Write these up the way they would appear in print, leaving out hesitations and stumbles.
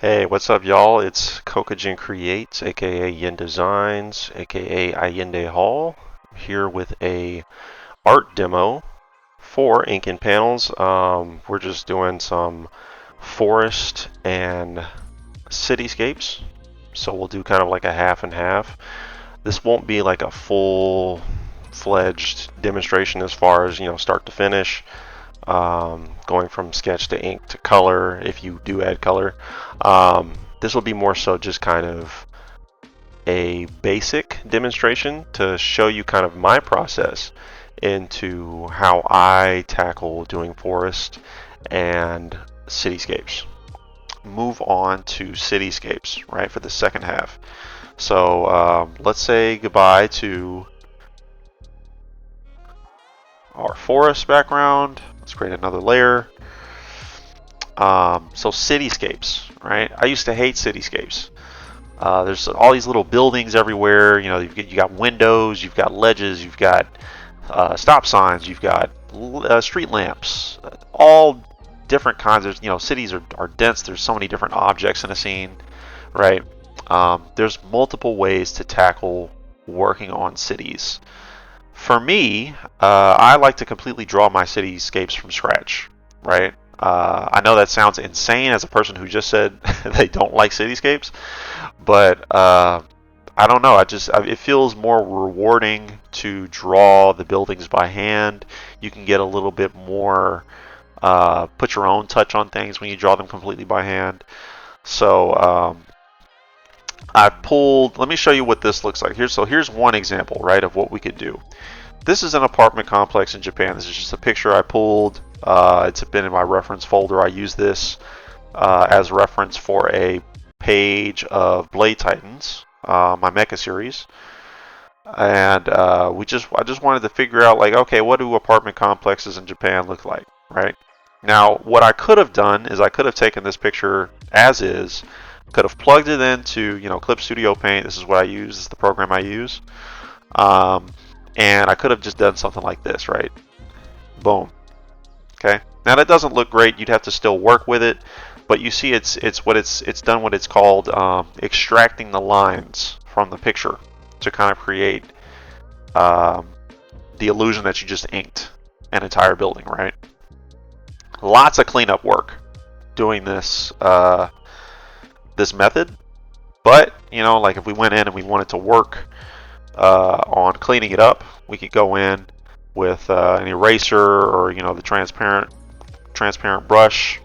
Hey, what's up, y'all? It's KokujinKreates, aka Yin Designs, aka Ayinde Hall, here with a art demo for ink and panels. We're just doing some forest and cityscapes, so we'll do kind of like a half and half. This won't be like a full-fledged demonstration as far as start to finish. Going from sketch to ink to color, if you do add color. This will be more so just kind of a basic demonstration to show you kind of my process into how I tackle doing forest and cityscapes. Move on to cityscapes, right, for the second half. So let's say goodbye to our forest background. Let's create another layer. So cityscapes, right? I used to hate cityscapes. There's all these little buildings everywhere. You got windows, you've got ledges, you've got stop signs, you've got street lamps, all different kinds of. Cities are dense. There's so many different objects in a scene, right? There's multiple ways to tackle working on cities. For me, I like to completely draw my cityscapes from scratch, right? I know that sounds insane as a person who just said they don't like cityscapes, but I don't know. It feels more rewarding to draw the buildings by hand. You can get a little bit more, put your own touch on things when you draw them completely by hand. So I pulled. Let me show you what this looks like. Here's one example, right, of what we could do. This is an apartment complex in Japan. This is just a picture I pulled. It's been in my reference folder. I use this as reference for a page of Blade Titans, my mecha series. And I just wanted to figure out, like, okay, what do apartment complexes in Japan look like, right? Now, what I could have done is I could have taken this picture as is, could have plugged it into, Clip Studio Paint. This is what I use. This is the program I use. And I could have just done something like this, right? Boom. Okay. Now that doesn't look great. You'd have to still work with it, but you see, it's done what it's called extracting the lines from the picture to kind of create the illusion that you just inked an entire building, right? Lots of cleanup work doing this this method, but like if we went in and we wanted to work on cleaning it up, we could go in with an eraser or the transparent brush,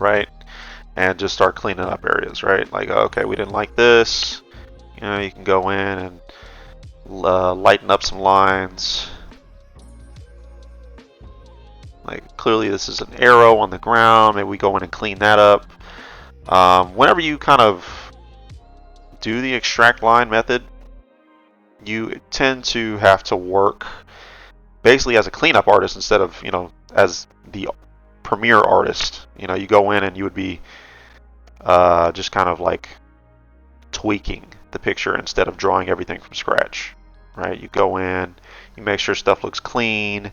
right, and just start cleaning up areas, right? Like, okay, we didn't like this. You can go in and lighten up some lines. Like, clearly this is an arrow on the ground. Maybe we go in and clean that up. Whenever you kind of do the extract line method, you tend to have to work basically as a cleanup artist instead of as the premier artist. You go in and you would be just kind of like tweaking the picture instead of drawing everything from scratch, right? You go in, you make sure stuff looks clean,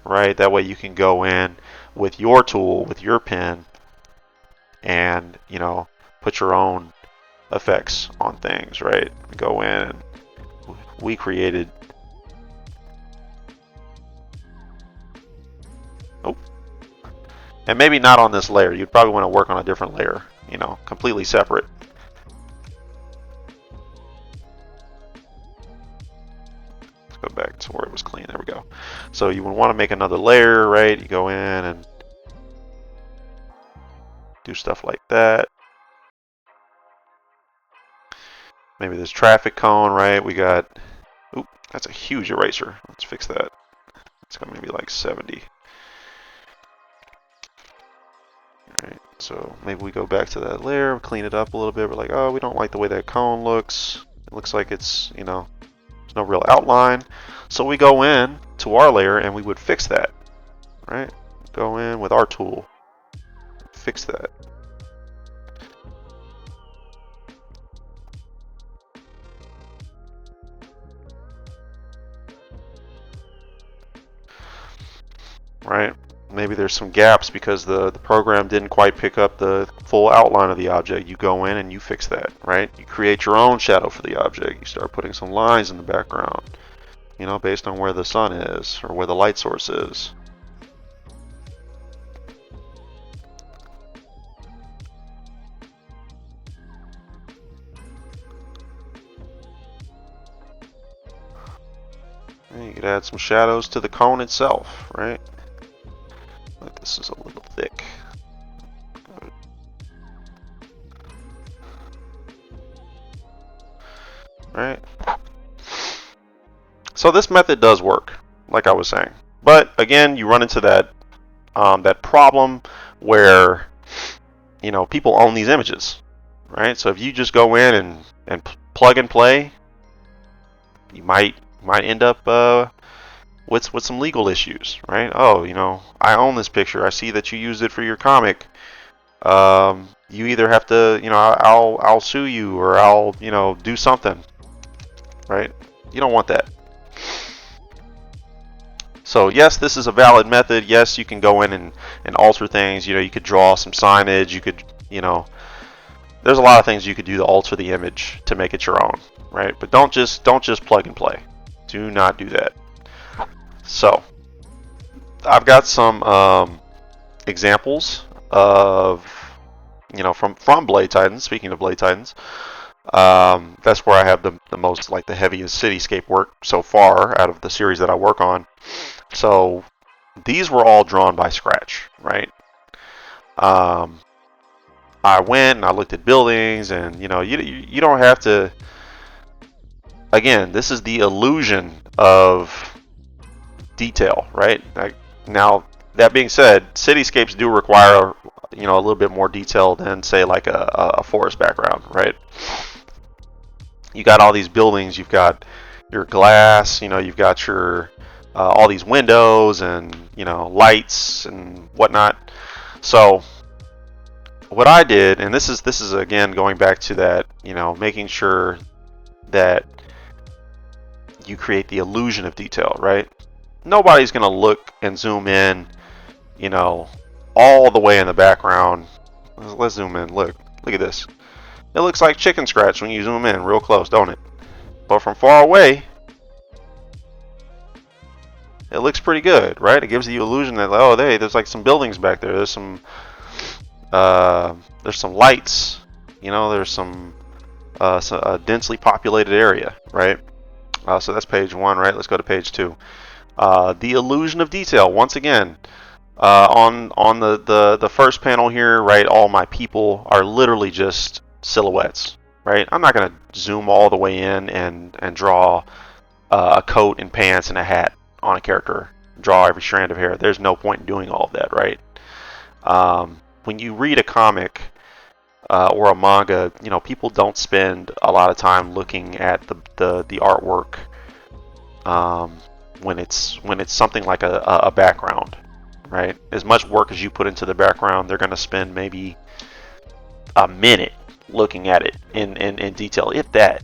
right? That way you can go in with your tool, with your pen, and put your own effects on things, right? Go in and we created. Oh, and maybe not on this layer. You'd probably want to work on a different layer, completely separate. Let's go back to where it was clean. There we go. So you would want to make another layer, right? You go in and do stuff like that. Maybe this traffic cone, right? We got. Oop, that's a huge eraser. Let's fix that. It's going to be like 70. Alright, so maybe we go back to that layer, clean it up a little bit. We're like, oh, we don't like the way that cone looks. It looks like it's, there's no real outline. So we go in to our layer and we would fix that, right? Go in with our tool, fix that. Right? Maybe there's some gaps because the program didn't quite pick up the full outline of the object. You go in and you fix that, right? You create your own shadow for the object. You start putting some lines in the background, you know, based on where the sun is or where the light source is. And you could add some shadows to the cone itself, right? Like this is a little thick. Right? So this method does work, like I was saying. But again, you run into that that problem where, you know, people own these images, right? So if you just go in and plug and play, you might end up with some legal issues, right? Oh, you know, I own this picture. I see that you used it for your comic. You either have to, you know, I'll sue you, or I'll, you know, do something, right? You don't want that. So yes, this is a valid method. Yes, you can go in and alter things. You know, you could draw some signage. You could, you know, there's a lot of things you could do to alter the image to make it your own, right? But don't just plug and play. Do not do that. So I've got some examples of, you know, from Blade Titans. Speaking of Blade Titans, that's where I have the most, like, the heaviest cityscape work so far out of the series that I work on. So these were all drawn by scratch, right? I went and I looked at buildings, and, you know, you don't have to. Again, this is the illusion of detail, right? Now, that being said, cityscapes do require, you know, a little bit more detail than, say, like a forest background, right? You got all these buildings, you've got your glass, you know, you've got your all these windows and, you know, lights and whatnot. So what I did, and this is again going back to that, you know, making sure that you create the illusion of detail, right? Nobody's going to look and zoom in, you know, all the way in the background. Let's zoom in. Look at this. It looks like chicken scratch when you zoom in real close, don't it? But from far away, it looks pretty good, right? It gives the illusion that, oh, there's like some buildings back there. There's some lights. You know, there's some a densely populated area, right? So that's page 1, right? Let's go to page 2. The illusion of detail. Once again, on the first panel here, right? All my people are literally just silhouettes, right? I'm not going to zoom all the way in and draw a coat and pants and a hat on a character, draw every strand of hair. There's no point in doing all of that, right? When you read a comic or a manga, you know, people don't spend a lot of time looking at the artwork when it's something like a background, right? As much work as you put into the background, they're going to spend maybe a minute looking at it in detail, if that,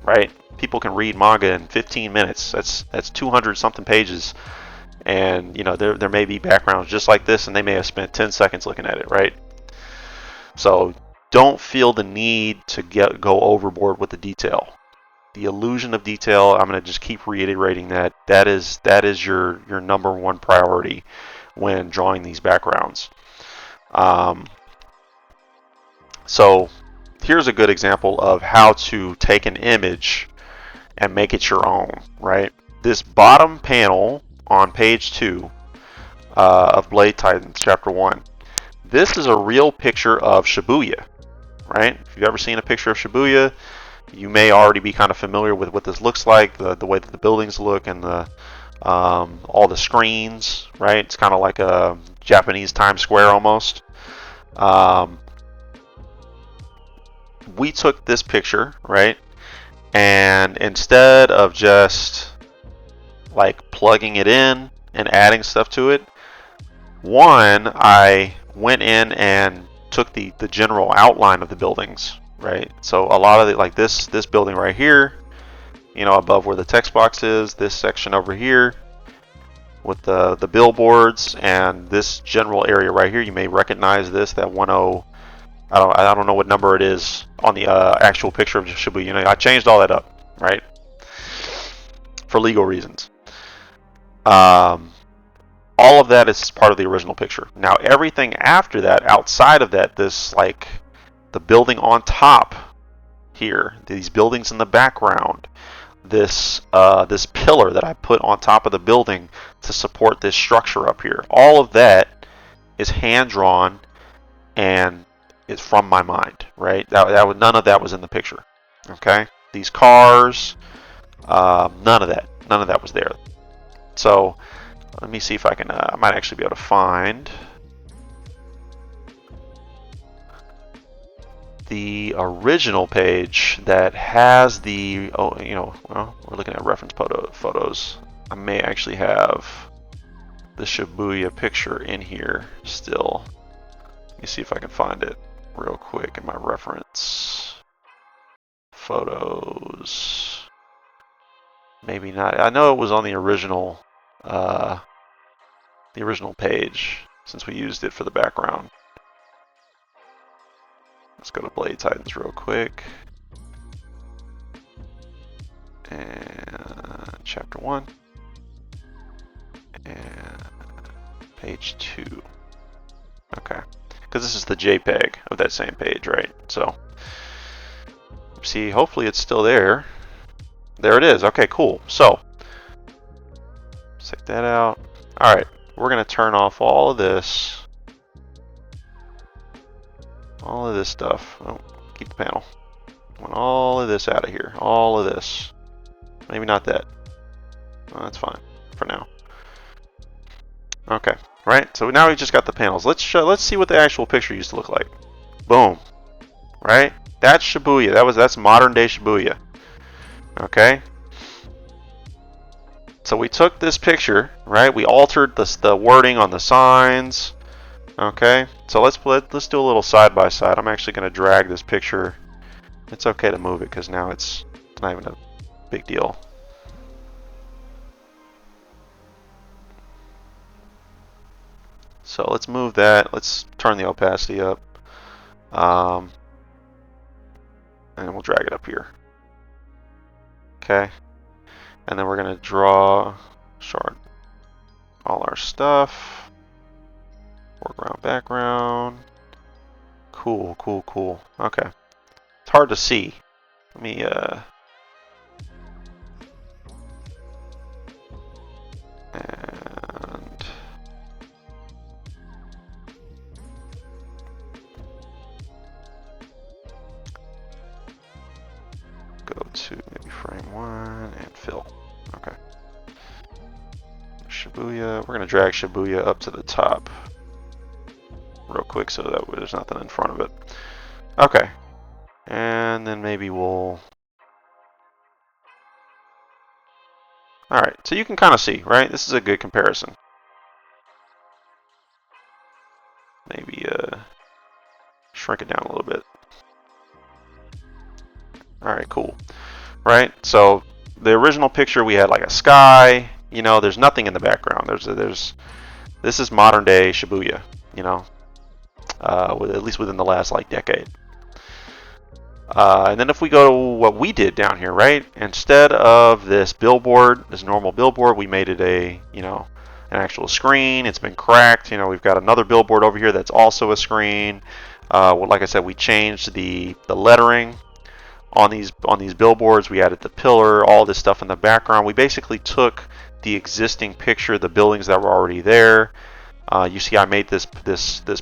right? People can read manga in 15 minutes. That's 200 something pages, and, you know, there may be backgrounds just like this, and they may have spent 10 seconds looking at it, right? So don't feel the need to go overboard with the detail. The illusion of detail, I'm going to just keep reiterating that is your number one priority when drawing these backgrounds. So here's a good example of how to take an image and make it your own, right? This bottom panel on page 2 of Blade Titans, chapter 1. This is a real picture of Shibuya, right? If you've ever seen a picture of Shibuya, you may already be kind of familiar with what this looks like, the way that the buildings look, and the all the screens, right? It's kind of like a Japanese Times Square almost. We took this picture, right? And instead of just like plugging it in and adding stuff to it, one, I went in and took the general outline of the buildings, right? So a lot of it, like this building right here, you know, above where the text box is, this section over here, with the billboards and this general area right here. You may recognize this, that 10. I don't know what number it is on the actual picture of Shibuya. You know, I changed all that up, right, for legal reasons. All of that is part of the original picture. Now everything after that, outside of that, this like the building on top here, these buildings in the background, this pillar that I put on top of the building to support this structure up here, all of that is hand drawn and is from my mind, right? None of that was in the picture. Okay, these cars, none of that was there. So let me see if I can. I might actually be able to find the original page that has the. Oh, you know, well, we're looking at reference photos. I may actually have the Shibuya picture in here still. Let me see if I can find it real quick in my reference photos. Maybe not. I know it was on the original page since we used it for the background. Let's go to Blade Titans real quick. And chapter 1. And page 2. Okay. Because this is the JPEG of that same page, right? So, see, hopefully it's still there. There it is. Okay, cool. So, check that out. Alright, we're going to turn off all of this. All of this stuff. Oh, keep the panel. I want all of this out of here. All of this. Maybe not that. Oh, that's fine for now. Okay, right? So now we just got the panels. Let's see what the actual picture used to look like. Boom. Right? That's Shibuya. That's modern day Shibuya. Okay? So we took this picture, right? We altered the wording on the signs. Okay, so let's do a little side by side. I'm actually going to drag this picture. It's okay to move it because now it's not even a big deal. So let's move that. Let's turn the opacity up. And we'll drag it up here. Okay, and then we're going to draw all our stuff. Foreground, background. Cool, cool, cool. Okay. It's hard to see. Let me, and go to maybe frame 1 and fill. Okay. Shibuya. We're going to drag Shibuya up to the top real quick so that way there's nothing in front of it. Okay. And then maybe we'll... Alright, so you can kind of see, right? This is a good comparison. Maybe shrink it down a little bit. Alright, cool. Right? So the original picture we had like a sky, you know, there's nothing in the background. This is modern day Shibuya, you know. At least within the last like decade. And then if we go to what we did down here, right? Instead of this billboard, this normal billboard, we made it an actual screen. It's been cracked. You know, we've got another billboard over here that's also a screen. Well, like I said, we changed the lettering on these billboards. We added the pillar, all this stuff in the background. We basically took the existing picture, the buildings that were already there. You see I made this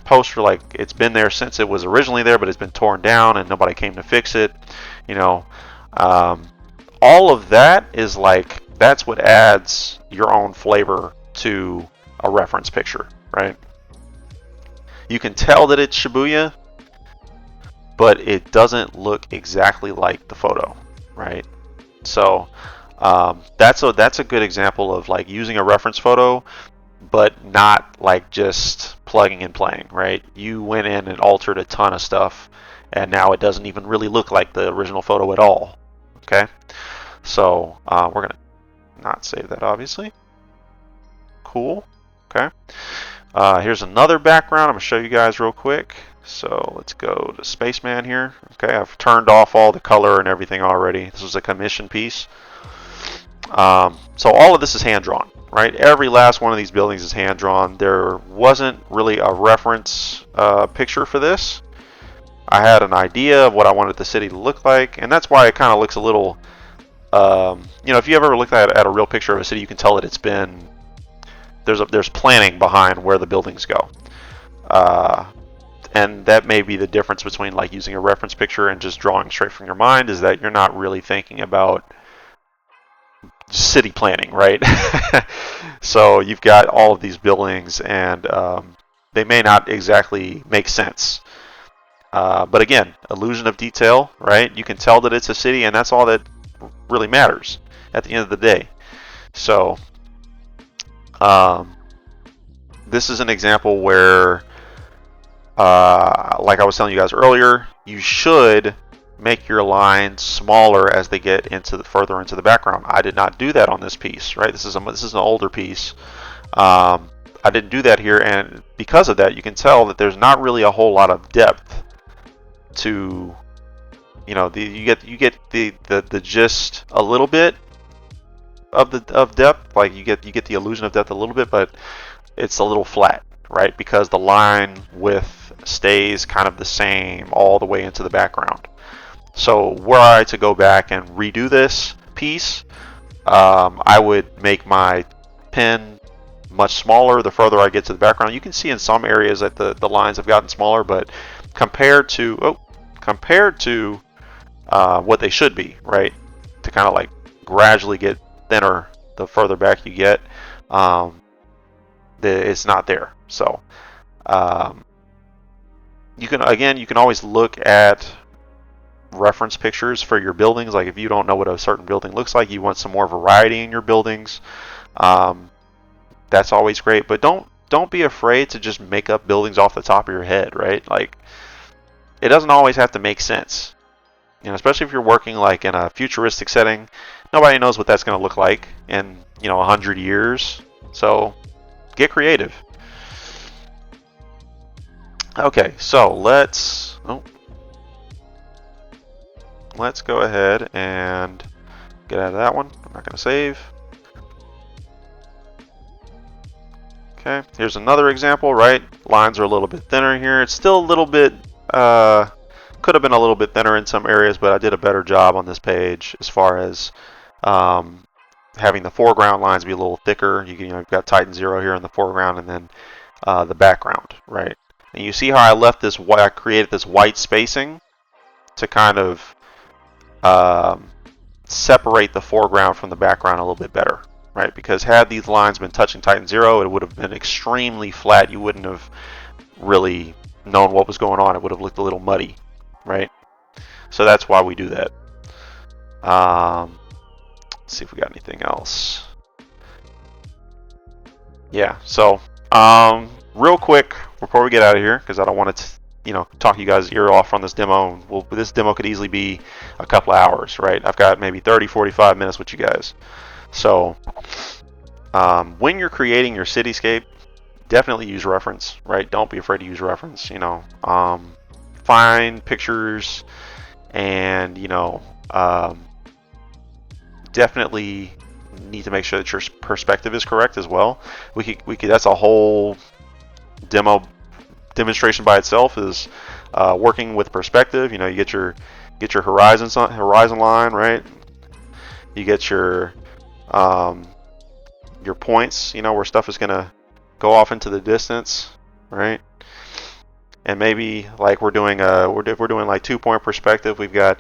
poster like it's been there since it was originally there, but it's been torn down and nobody came to fix it. You know, all of that is like, that's what adds your own flavor to a reference picture, right? You can tell that it's Shibuya, but it doesn't look exactly like the photo, right? So that's a good example of like using a reference photo, but not like just plugging and playing, right? You went in and altered a ton of stuff, and now it doesn't even really look like the original photo at all. Okay, so we're gonna not save that, obviously. cool. Okay. Here's another background I'm going to show you guys real quick. So let's go to Spaceman here. Okay, I've turned off all the color and everything already. This was a commission piece. So all of this is hand-drawn, right? Every last one of these buildings is hand-drawn. There wasn't really a reference picture for this. I had an idea of what I wanted the city to look like, and that's why it kind of looks a little, you know, if you ever looked at a real picture of a city, you can tell that it's been, there's planning behind where the buildings go. And that may be the difference between like using a reference picture and just drawing straight from your mind, is that you're not really thinking about city planning, right? So you've got all of these buildings, and they may not exactly make sense. But again, illusion of detail, right? You can tell that it's a city, and that's all that really matters at the end of the day. So this is an example where, like I was telling you guys earlier, you should make your lines smaller as they get further into the background. I did not do that on this piece, right? This is an older piece. I didn't do that here, and because of that, you can tell that there's not really a whole lot of depth to, you know, you get the gist a little bit of depth. Like you get the illusion of depth a little bit, but it's a little flat, right? Because the line width stays kind of the same all the way into the background. So were I to go back and redo this piece, I would make my pen much smaller the further I get to the background. You can see in some areas that the lines have gotten smaller, but compared to what they should be, right? To kind of like gradually get thinner the further back you get, it's not there. So you can always look at reference pictures for your buildings. Like if you don't know what a certain building looks like, you want some more variety in your buildings, that's always great. But don't be afraid to just make up buildings off the top of your head, right? Like it doesn't always have to make sense, you know, especially if you're working like in a futuristic setting. Nobody knows what that's going to look like in, you know, 100 years. So get creative. Okay, so let's go ahead and get out of that one. I'm not going to save. Okay, here's another example, right? Lines are a little bit thinner here. It's still a little bit, could have been a little bit thinner in some areas, but I did a better job on this page as far as having the foreground lines be a little thicker. You've got Titan 0 here in the foreground, and then the background, right? And you see how I left this, I created this white spacing to kind of separate the foreground from the background a little bit better, right? Because had these lines been touching Titan 0, it would have been extremely flat. You wouldn't have really known what was going on. It would have looked a little muddy, right? So that's why we do that. Let's see if we got anything else. Yeah, so real quick before we get out of here, because I don't want to talk you guys' ear off on this demo. Well, this demo could easily be a couple of hours, right? I've got maybe 30-45 minutes with you guys. So when you're creating your cityscape, definitely use reference, right? Don't be afraid to use reference. Find pictures, and definitely need to make sure that your perspective is correct as well. We could that's a whole demonstration by itself, is working with perspective. You get your horizon line, right? You get your points, where stuff is gonna go off into the distance, right? And maybe like we're doing like 2-point perspective. We've got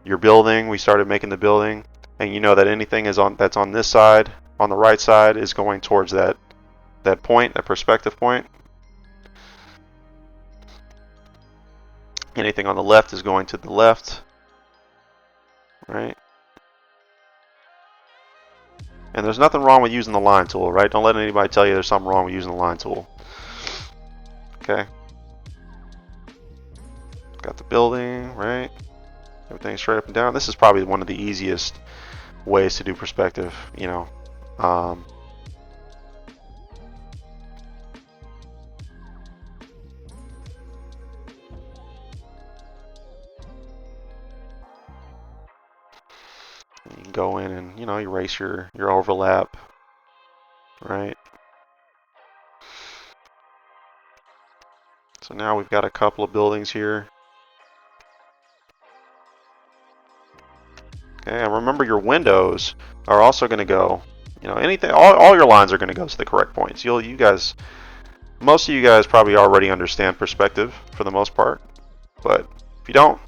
your building. We started making the building, and that anything that's on this side, on the right side, is going towards that point, that perspective point. Anything on the left is going to the left, right? And there's nothing wrong with using the line tool, right? Don't let anybody tell you there's something wrong with using the line tool. Okay. Got the building, right? Everything straight up and down. This is probably one of the easiest ways to do perspective, can go in and, erase your overlap, right? So now we've got a couple of buildings here. Okay, and remember your windows are also going to go, anything, all your lines are going to go to the correct points. Most of you guys probably already understand perspective for the most part, but if you don't,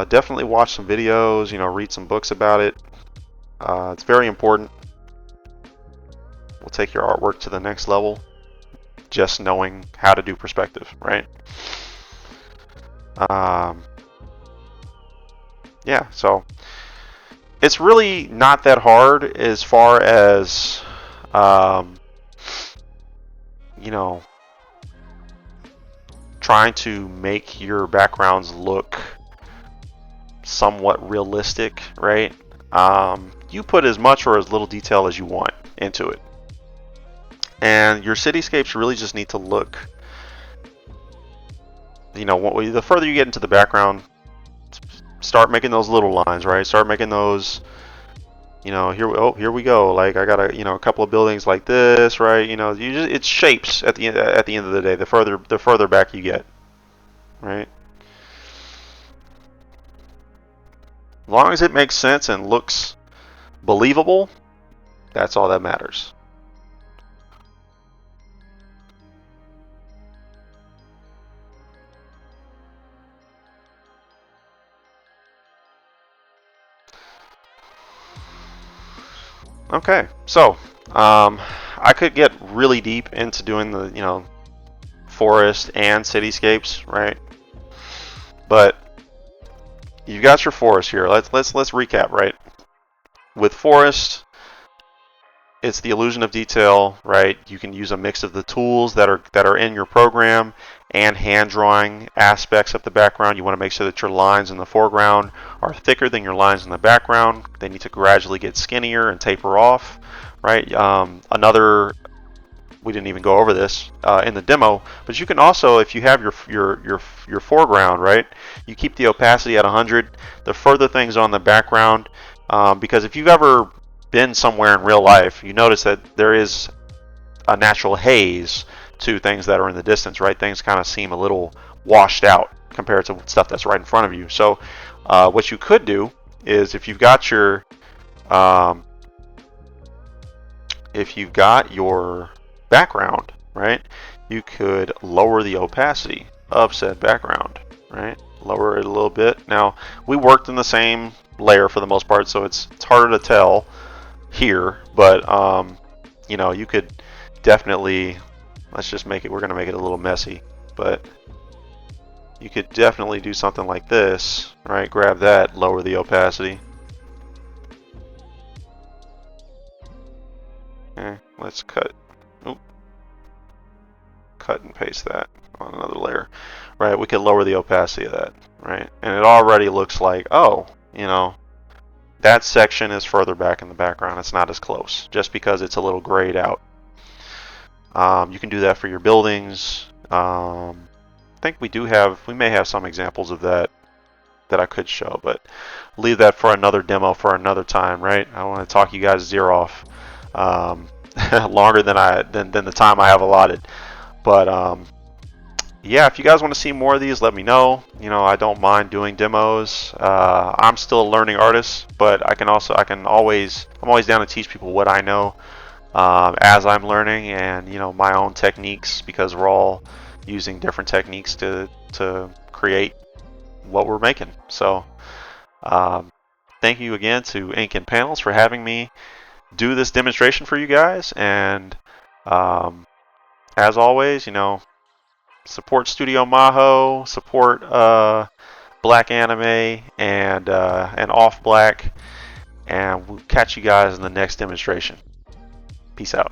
definitely watch some videos, read some books about it. It's very important. Will take your artwork to the next level, just knowing how to do perspective, right? Yeah, so it's really not that hard as far as, trying to make your backgrounds look somewhat realistic, right? You put as much or as little detail as you want into it. And your cityscapes really just need to look, the further you get into the background, start making those little lines, right? Start making those, here we go. Like I got a couple of buildings like this, right? It's shapes at the end of the day. The further back you get, right? As long as it makes sense and looks believable, that's all that matters. Okay, so I could get really deep into doing the forest and cityscapes, right? But you've got your forest here. Let's recap, right? With forest, it's the illusion of detail, right? You can use a mix of the tools that are in your program and hand drawing aspects of the background. You want to make sure that your lines in the foreground are thicker than your lines in the background. They need to gradually get skinnier and taper off, right? We didn't even go over this in the demo, but you can also, if you have your foreground, right, you keep the opacity at 100. The further things on the background, because if you've ever been somewhere in real life, you notice that there is a natural haze to things that are in the distance, right? Things kind of seem a little washed out compared to stuff that's right in front of you. So what you could do is if you've got your background, right, you could lower the opacity of said background, right? Lower it a little bit. Now, we worked in the same layer for the most part, so it's harder to tell here, but you could definitely, we're going to make it a little messy, but you could definitely do something like this, right? Grab that, lower the opacity. Okay, let's cut and paste that on another layer, right? We could lower the opacity of that, right? And it already looks like, oh, that section is further back in the background. It's not as close, just because it's a little grayed out. You can do that for your buildings. I think we may have some examples of that I could show, but leave that for another demo for another time, right? I want to talk you guys' ear off longer than the time I have allotted. But yeah, if you guys want to see more of these, let me know. I don't mind doing demos. I'm still a learning artist, but I'm always down to teach people what I know as I'm learning, and my own techniques, because we're all using different techniques to create what we're making. So thank you again to Ink and Panels for having me do this demonstration for you guys, and as always, support Studio Mahō, support Black Anime and Off Black, and we'll catch you guys in the next demonstration. Peace out.